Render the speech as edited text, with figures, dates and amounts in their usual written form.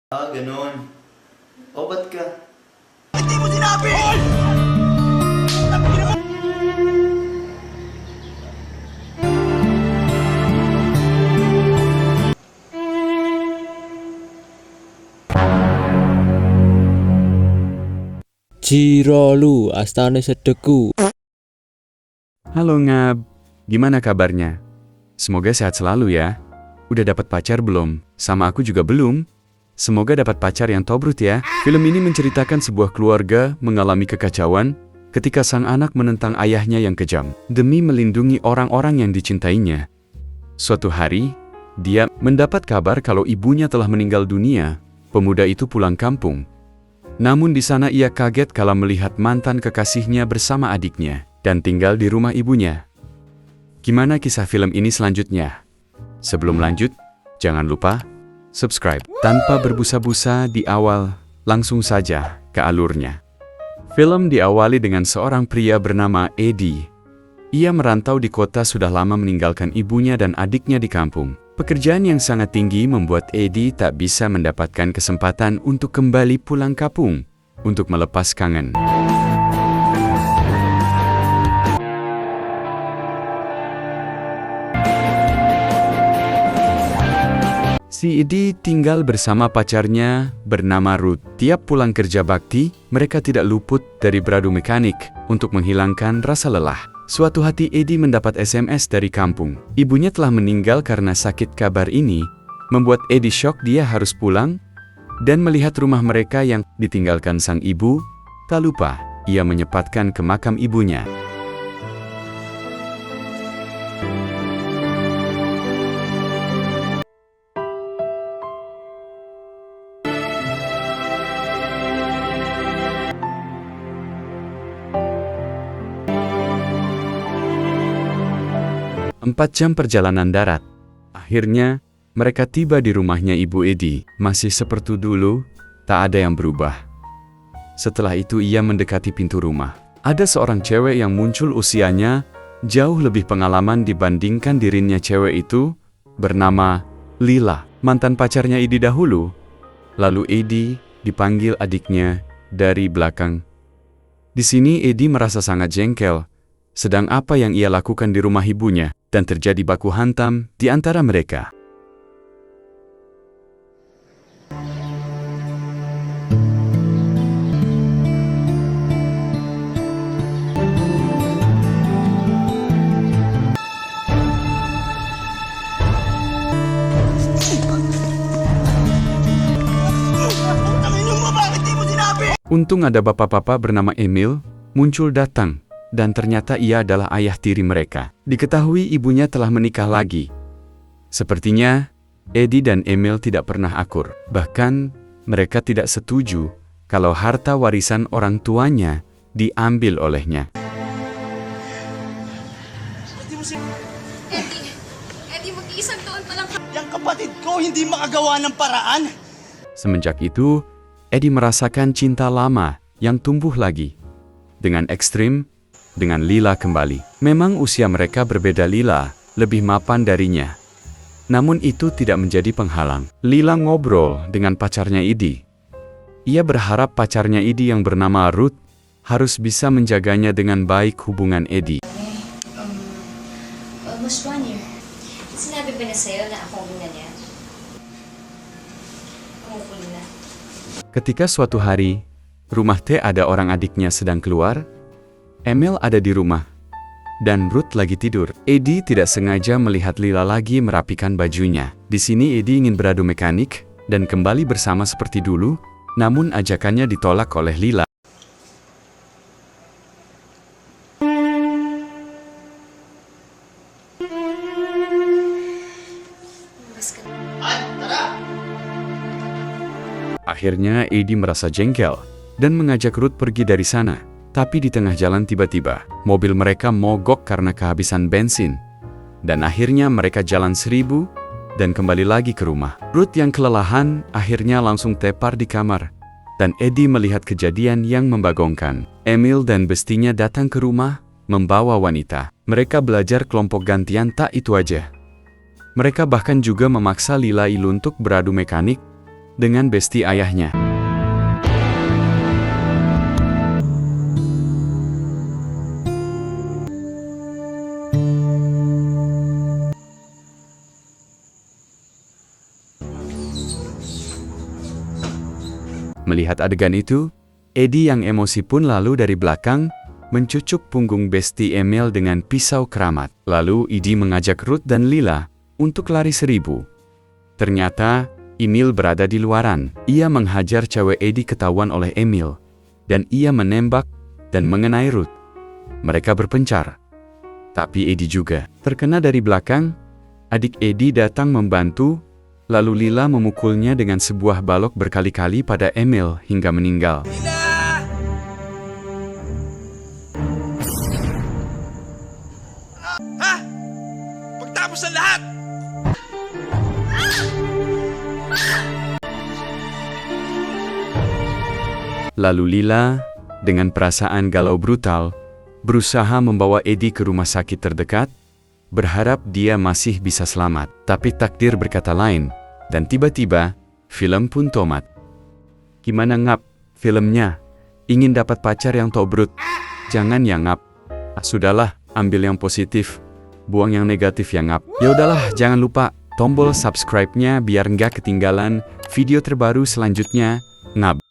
Gano'n. O, ba't ka? Hindi mo sinabi! Jirolu, astane sedeku. Halo Ngab, gimana kabarnya? Semoga sehat selalu ya. Udah dapat pacar belum? Sama aku juga belum. Semoga dapat pacar yang tobrut ya. Film ini menceritakan sebuah keluarga mengalami kekacauan ketika sang anak menentang ayahnya yang kejam demi melindungi orang-orang yang dicintainya. Suatu hari, dia mendapat kabar kalau ibunya telah meninggal dunia. Pemuda itu pulang kampung. Namun di sana ia kaget kala melihat mantan kekasihnya bersama adiknya dan tinggal di rumah ibunya. Gimana kisah film ini selanjutnya? Sebelum lanjut, jangan lupa subscribe. Tanpa berbusa-busa di awal, langsung saja ke alurnya. Film diawali dengan seorang pria bernama Eddie. Ia merantau di kota sudah lama meninggalkan ibunya dan adiknya di kampung. Pekerjaan yang sangat tinggi membuat Eddie tak bisa mendapatkan kesempatan untuk kembali pulang kampung untuk melepas kangen. Si Eddie tinggal bersama pacarnya bernama Ruth. Tiap pulang kerja bakti, mereka tidak luput dari beradu mekanik untuk menghilangkan rasa lelah. Suatu hati Eddie mendapat SMS dari kampung. Ibunya telah meninggal karena sakit. Kabar ini membuat Eddie syok. Dia harus pulang dan melihat rumah mereka yang ditinggalkan sang ibu. Tak lupa, ia menyempatkan ke makam ibunya. Empat jam perjalanan darat. Akhirnya, mereka tiba di rumahnya Ibu Eddie. Masih seperti dulu, tak ada yang berubah. Setelah itu ia mendekati pintu rumah. Ada seorang cewek yang muncul, usianya jauh lebih pengalaman dibandingkan dirinya. Cewek itu bernama Lila, mantan pacarnya Eddie dahulu. Lalu Eddie dipanggil adiknya dari belakang. Di sini Eddie merasa sangat jengkel. Sedang apa yang ia lakukan di rumah ibunya, dan terjadi baku hantam di antara mereka. Untung ada bapak-bapak bernama Emil muncul datang. Dan ternyata ia adalah ayah tiri mereka. Diketahui ibunya telah menikah lagi. Sepertinya, Eddie dan Emil tidak pernah akur. Bahkan, mereka tidak setuju kalau harta warisan orang tuanya diambil olehnya. Eddie, mag-iisang taon pa lang. Yang kapatid ko hindi makagawa ng paraan. Semenjak itu, Eddie merasakan cinta lama yang tumbuh lagi. Dengan ekstrim, dengan Lila kembali. Memang usia mereka berbeda. Lila lebih mapan darinya. Namun itu tidak menjadi penghalang. Lila ngobrol dengan pacarnya Eddie. Ia berharap pacarnya Eddie yang bernama Ruth harus bisa menjaganya dengan baik. Hubungan Eddie. Almost 1 year. Sinabi ba na sa'yo na akong ina niya? Kumukuli na. Ketika suatu hari, rumah T ada orang adiknya sedang keluar, Emil ada di rumah, dan Ruth lagi tidur. Eddie tidak sengaja melihat Lila lagi merapikan bajunya. Di sini Eddie ingin beradu mekanik dan kembali bersama seperti dulu, namun ajakannya ditolak oleh Lila. Akhirnya Eddie merasa jengkel dan mengajak Ruth pergi dari sana. Tapi di tengah jalan tiba-tiba, mobil mereka mogok karena kehabisan bensin. Dan akhirnya mereka jalan 1000 dan kembali lagi ke rumah. Ruth yang kelelahan akhirnya langsung tepar di kamar. Dan Eddie melihat kejadian yang membagongkan. Emil dan bestinya datang ke rumah, membawa wanita. Mereka belajar kelompok gantian. Tak itu aja. Mereka bahkan juga memaksa Lila untuk beradu mekanik dengan besti ayahnya. Melihat adegan itu, Eddie yang emosi pun lalu dari belakang mencucuk punggung besti Emil dengan pisau keramat. Lalu Eddie mengajak Ruth dan Lila untuk lari 1000. Ternyata Emil berada di luaran. Ia menghajar cewek Eddie ketahuan oleh Emil, dan ia menembak dan mengenai Ruth. Mereka berpencar. Tapi Eddie juga terkena dari belakang. Adik Eddie datang membantu. Lalu Lila memukulnya dengan sebuah balok berkali-kali pada Emil hingga meninggal. Ha? Pagtapos ng lahat! Lalu Lila, dengan perasaan galau brutal, berusaha membawa Eddie ke rumah sakit terdekat, berharap dia masih bisa selamat. Tapi takdir berkata lain, dan tiba-tiba, film pun tamat. Gimana Ngap? Filmnya? Ingin dapat pacar yang tobrut? Jangan ya Ngap. Sudahlah, ambil yang positif. Buang yang negatif ya Ngap. Ya udahlah, jangan lupa tombol subscribe-nya biar nggak ketinggalan video terbaru selanjutnya. Ngap.